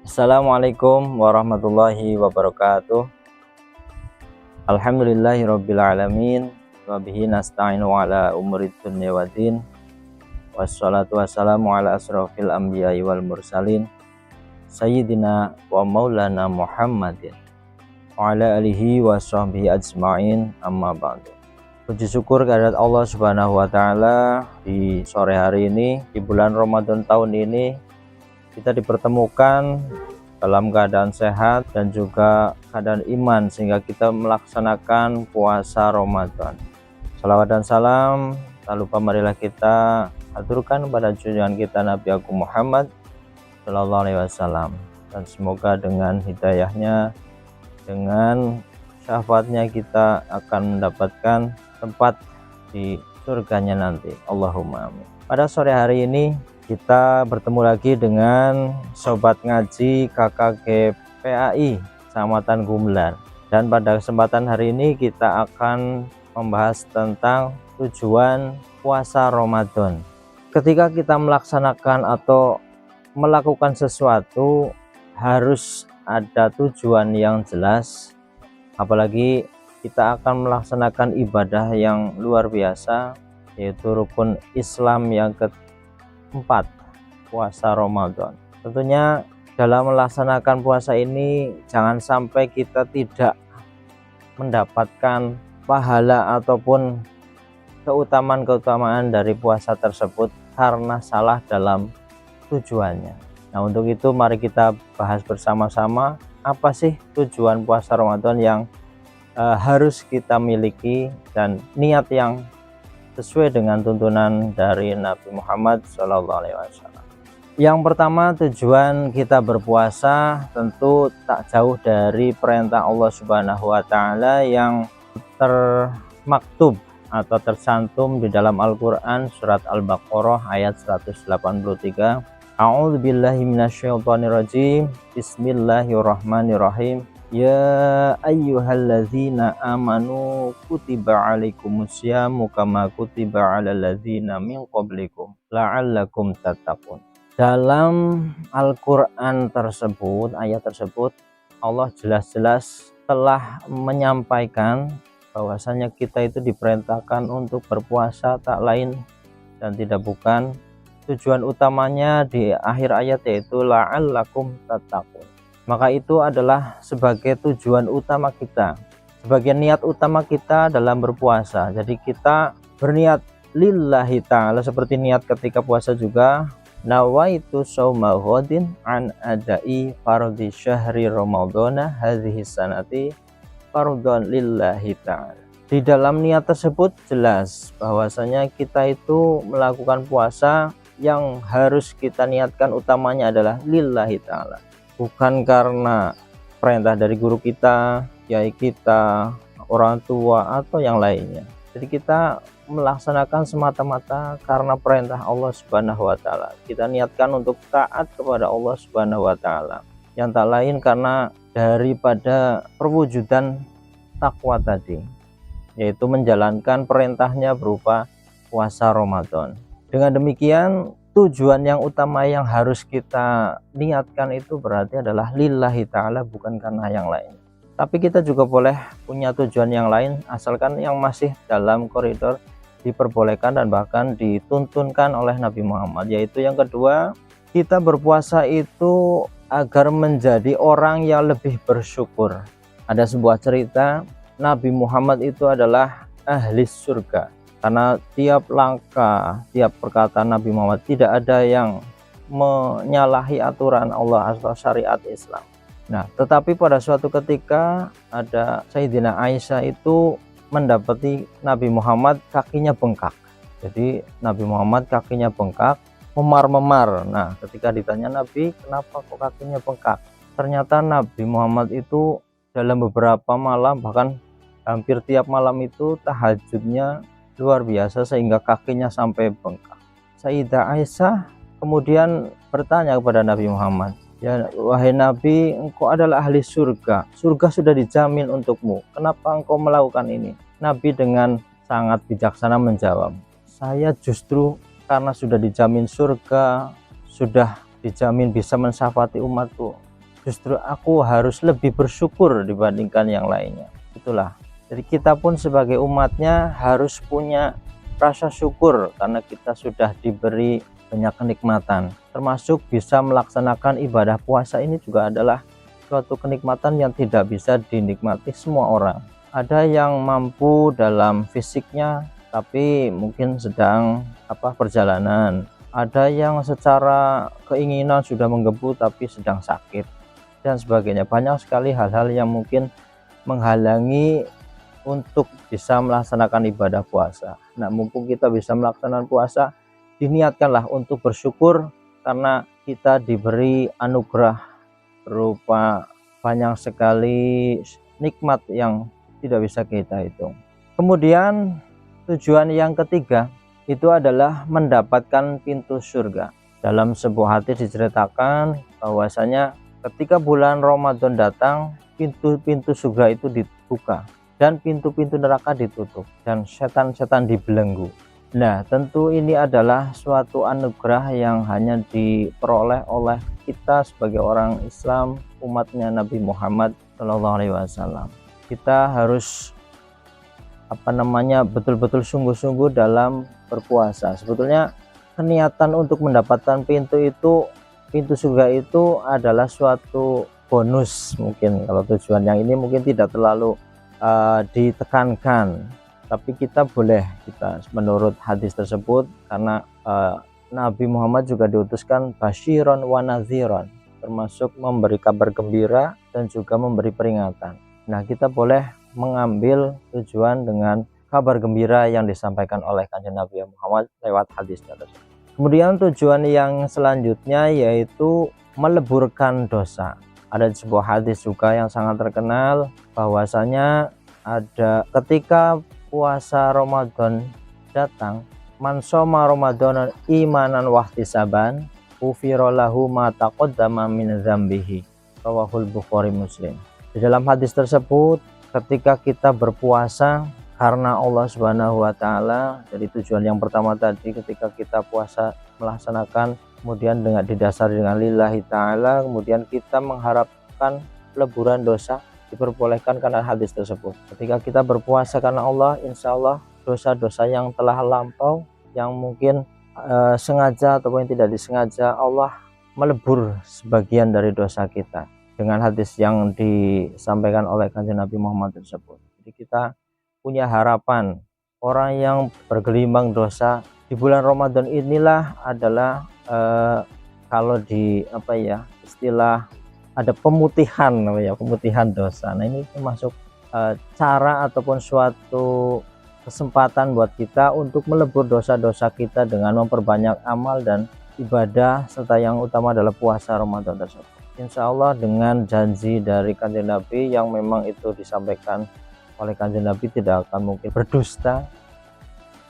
Assalamualaikum warahmatullahi wabarakatuh. Alhamdulillahirabbil alamin wa bihi nasta'inu ala umurid dunya waddin. Wassalatu wassalamu ala asrofil anbiya'i wal mursalin sayyidina wa maulana Muhammadin wa ala alihi wa sahbihi ajma'in, amma ba'du. Puji syukur kehadirat Allah Subhanahu wa taala, di sore hari ini di bulan Ramadan tahun ini kita dipertemukan dalam keadaan sehat dan juga keadaan iman sehingga kita melaksanakan puasa Ramadan. Salawat dan salam tak lupa marilah kita aturkan kepada junjungan kita Nabi Agung Muhammad Sallallahu Alaihi Wasallam, dan semoga dengan hidayahnya, dengan syafaatnya kita akan mendapatkan tempat di surganya nanti. Allahumma amin. Pada sore hari ini kita bertemu lagi dengan sobat ngaji KKG PAI Kecamatan Gumelar, dan pada kesempatan hari ini kita akan membahas tentang tujuan puasa Ramadan. Ketika kita melaksanakan atau melakukan sesuatu harus ada tujuan yang jelas, apalagi kita akan melaksanakan ibadah yang luar biasa, yaitu rukun Islam yang keempat, puasa Ramadan. Tentunya dalam melaksanakan puasa ini jangan sampai kita tidak mendapatkan pahala ataupun keutamaan-keutamaan dari puasa tersebut karena salah dalam tujuannya. Nah, untuk itu mari kita bahas bersama-sama apa sih tujuan puasa Ramadan yang harus kita miliki dan niat yang sesuai dengan tuntunan dari Nabi Muhammad SAW. Yang pertama, tujuan kita berpuasa tentu tak jauh dari perintah Allah Subhanahu wa taala yang termaktub atau tercantum di dalam Al-Qur'an surat Al-Baqarah ayat 183. A'udzubillahi minasyaitonirrajim. Bismillahirrahmanirrahim. Ya ayyuhalladzina amanu kutiba alaikumusyamu kama kutiba alal ladzina min qablikum la'allakum tattaqun. Dalam Al-Qur'an tersebut, ayat tersebut, Allah jelas-jelas telah menyampaikan bahwasanya kita itu diperintahkan untuk berpuasa tak lain dan tidak bukan, tujuan utamanya di akhir ayat yaitu la'allakum tattaqun. Maka itu adalah sebagai tujuan utama kita, sebagai niat utama kita dalam berpuasa. Jadi kita berniat lillahi ta'ala seperti niat ketika puasa juga, nawaitu shauma ghadin an adai fardhi syahri ramadhana hadhihi sanati fardhan lillahi ta'ala. Di dalam niat tersebut jelas bahwasanya kita itu melakukan puasa yang harus kita niatkan utamanya adalah lillahi ta'ala, bukan karena perintah dari guru kita, kiai kita, orang tua, atau yang lainnya. Jadi kita melaksanakan semata-mata karena perintah Allah Subhanahu wa taala. Kita niatkan untuk taat kepada Allah Subhanahu wa taala, yang tak lain karena daripada perwujudan takwa tadi, yaitu menjalankan perintahnya berupa puasa Ramadan. Dengan demikian, tujuan yang utama yang harus kita niatkan itu berarti adalah lillahi ta'ala, bukan karena yang lain. Tapi kita juga boleh punya tujuan yang lain, asalkan yang masih dalam koridor diperbolehkan dan bahkan dituntunkan oleh Nabi Muhammad. Yaitu yang kedua, kita berpuasa itu agar menjadi orang yang lebih bersyukur. Ada sebuah cerita, Nabi Muhammad itu adalah ahli surga, karena tiap langkah, tiap perkataan Nabi Muhammad tidak ada yang menyalahi aturan Allah atau syariat Islam. Nah, tetapi pada suatu ketika ada Sayyidina Aisyah itu mendapati Nabi Muhammad kakinya bengkak. Jadi Nabi Muhammad kakinya bengkak, memar-memar. Nah, ketika ditanya Nabi, kenapa kok kakinya bengkak? Ternyata Nabi Muhammad itu dalam beberapa malam, bahkan hampir tiap malam itu tahajudnya luar biasa sehingga kakinya sampai bengkak. Sayyidah Aisyah kemudian bertanya kepada Nabi Muhammad, ya wahai Nabi, engkau adalah ahli surga, surga sudah dijamin untukmu, kenapa engkau melakukan ini? Nabi dengan sangat bijaksana menjawab, saya justru karena sudah dijamin surga, sudah dijamin bisa mensyafaati umatku, justru aku harus lebih bersyukur dibandingkan yang lainnya. Itulah, jadi kita pun sebagai umatnya harus punya rasa syukur karena kita sudah diberi banyak kenikmatan, termasuk bisa melaksanakan ibadah puasa. Ini juga adalah suatu kenikmatan yang tidak bisa dinikmati semua orang. Ada yang mampu dalam fisiknya tapi mungkin sedang perjalanan, ada yang secara keinginan sudah menggebu tapi sedang sakit dan sebagainya. Banyak sekali hal-hal yang mungkin menghalangi untuk bisa melaksanakan ibadah puasa. Nah, mumpung kita bisa melaksanakan puasa, diniatkanlah untuk bersyukur karena kita diberi anugerah berupa banyak sekali nikmat yang tidak bisa kita hitung. Kemudian tujuan yang ketiga itu adalah mendapatkan pintu surga. Dalam sebuah hadis diceritakan bahwasanya ketika bulan Ramadan datang, pintu-pintu surga itu dibuka dan pintu-pintu neraka ditutup dan setan-setan dibelenggu. Nah, tentu ini adalah suatu anugerah yang hanya diperoleh oleh kita sebagai orang Islam, umatnya Nabi Muhammad SAW. Kita harus betul-betul sungguh-sungguh dalam berpuasa. Sebetulnya keniatan untuk mendapatkan pintu surga itu adalah suatu bonus. Mungkin kalau tujuan yang ini mungkin tidak terlalu ditekankan, tapi kita menurut hadis tersebut, karena Nabi Muhammad juga diutuskan basyiron wa nadhiron, termasuk memberi kabar gembira dan juga memberi peringatan. Nah, kita boleh mengambil tujuan dengan kabar gembira yang disampaikan oleh Kanjeng Nabi Muhammad lewat hadisnya tersebut. Kemudian tujuan yang selanjutnya yaitu meleburkan dosa. Ada sebuah hadis juga yang sangat terkenal bahwasanya ketika puasa Ramadan datang, man shoma Ramadan imanan wahtisaban ghufira lahu ma taqaddama min dzambihi, rawahul Bukhari Muslim. Di dalam hadis tersebut, ketika kita berpuasa karena Allah Subhanahu wa taala, jadi tujuan yang pertama tadi ketika kita puasa melaksanakan, kemudian didasari dengan lillahi taala, kemudian kita mengharapkan peleburan dosa, diperbolehkan karena hadis tersebut. Ketika kita berpuasa karena Allah, insya Allah dosa-dosa yang telah lampau, yang mungkin sengaja ataupun tidak disengaja, Allah melebur sebagian dari dosa kita dengan hadis yang disampaikan oleh Kanjeng Nabi Muhammad tersebut. Jadi kita punya harapan, orang yang bergelimang dosa di bulan Ramadan inilah adalah kalau istilah ada pemutihan dosa. Nah, ini termasuk cara ataupun suatu kesempatan buat kita untuk melebur dosa-dosa kita dengan memperbanyak amal dan ibadah, serta yang utama adalah puasa Ramadan tersebut. Insya Allah dengan janji dari Kanjeng Nabi yang memang itu disampaikan oleh Kanjeng Nabi tidak akan mungkin berdusta,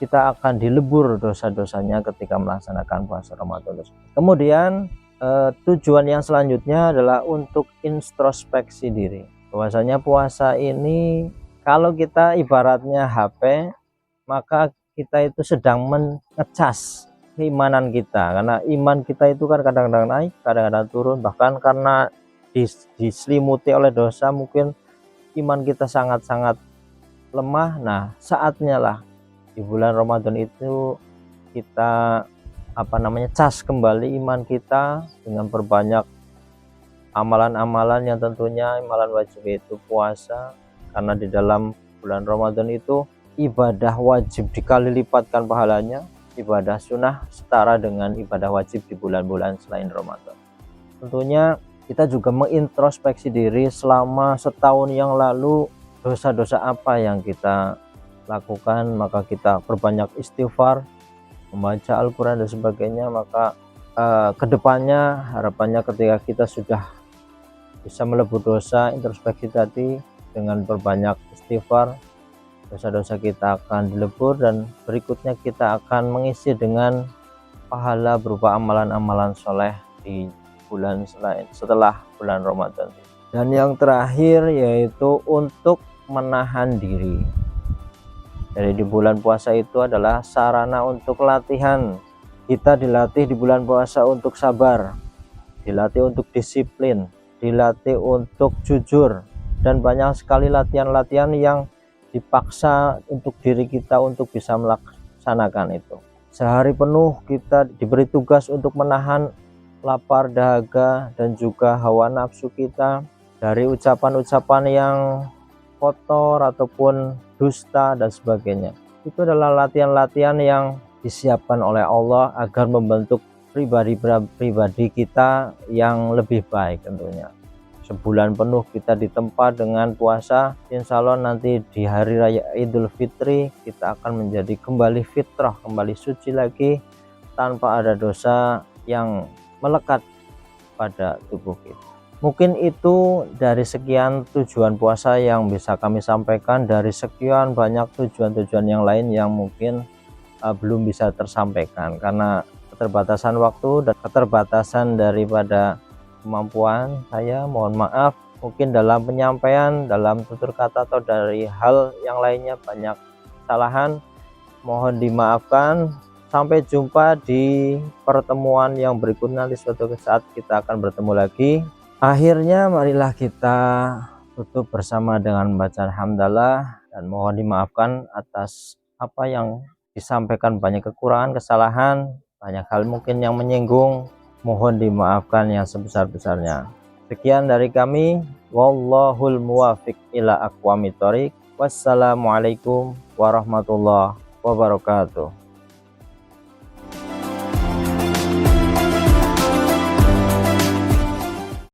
kita akan dilebur dosa-dosanya ketika melaksanakan puasa Ramadan tersebut. Kemudian tujuan yang selanjutnya adalah untuk introspeksi diri. Bahwasanya puasa ini kalau kita ibaratnya HP, maka kita itu sedang mengecas keimanan kita, karena iman kita itu kan kadang-kadang naik, kadang-kadang turun, bahkan karena diselimuti oleh dosa mungkin iman kita sangat-sangat lemah. Nah, saatnya lah di bulan Ramadan itu kita cas kembali iman kita dengan berbanyak amalan-amalan yang tentunya amalan wajib itu puasa, karena di dalam bulan Ramadan itu ibadah wajib dikali lipatkan pahalanya, ibadah sunnah setara dengan ibadah wajib di bulan-bulan selain Ramadan. Tentunya kita juga mengintrospeksi diri selama setahun yang lalu, dosa-dosa apa yang kita lakukan, maka kita perbanyak istighfar, membaca Al-Quran dan sebagainya. Maka kedepannya harapannya ketika kita sudah bisa melebur dosa, introspeksi tadi dengan berbanyak istighfar, dosa-dosa kita akan dilebur, dan berikutnya kita akan mengisi dengan pahala berupa amalan-amalan soleh di bulan setelah bulan Ramadan. Dan yang terakhir yaitu untuk menahan diri. Jadi di bulan puasa itu adalah sarana untuk latihan. Kita dilatih di bulan puasa untuk sabar, dilatih untuk disiplin, dilatih untuk jujur, dan banyak sekali latihan-latihan yang dipaksa untuk diri kita untuk bisa melaksanakan itu. Sehari penuh kita diberi tugas untuk menahan lapar, dahaga, dan juga hawa nafsu kita dari ucapan-ucapan yang kotor ataupun dusta dan sebagainya. Itu adalah latihan-latihan yang disiapkan oleh Allah agar membentuk pribadi kita yang lebih baik tentunya. Sebulan penuh kita ditempa dengan puasa, insya Allah nanti di hari raya Idul Fitri kita akan menjadi kembali fitrah, kembali suci lagi, tanpa ada dosa yang melekat pada tubuh kita. Mungkin itu dari sekian tujuan puasa yang bisa kami sampaikan, dari sekian banyak tujuan-tujuan yang lain yang mungkin belum bisa tersampaikan karena keterbatasan waktu dan keterbatasan daripada kemampuan saya. Mohon maaf mungkin dalam penyampaian, dalam tutur kata, atau dari hal yang lainnya banyak kesalahan, mohon dimaafkan. Sampai jumpa di pertemuan yang berikutnya, nanti suatu saat kita akan bertemu lagi. Akhirnya marilah kita tutup bersama dengan membaca hamdalah, dan mohon dimaafkan atas apa yang disampaikan, banyak kekurangan, kesalahan, banyak hal mungkin yang menyinggung, mohon dimaafkan yang sebesar-besarnya. Sekian dari kami, wallahul muwafiq ila aqwamit thoriq. Wassalamualaikum warahmatullahi wabarakatuh.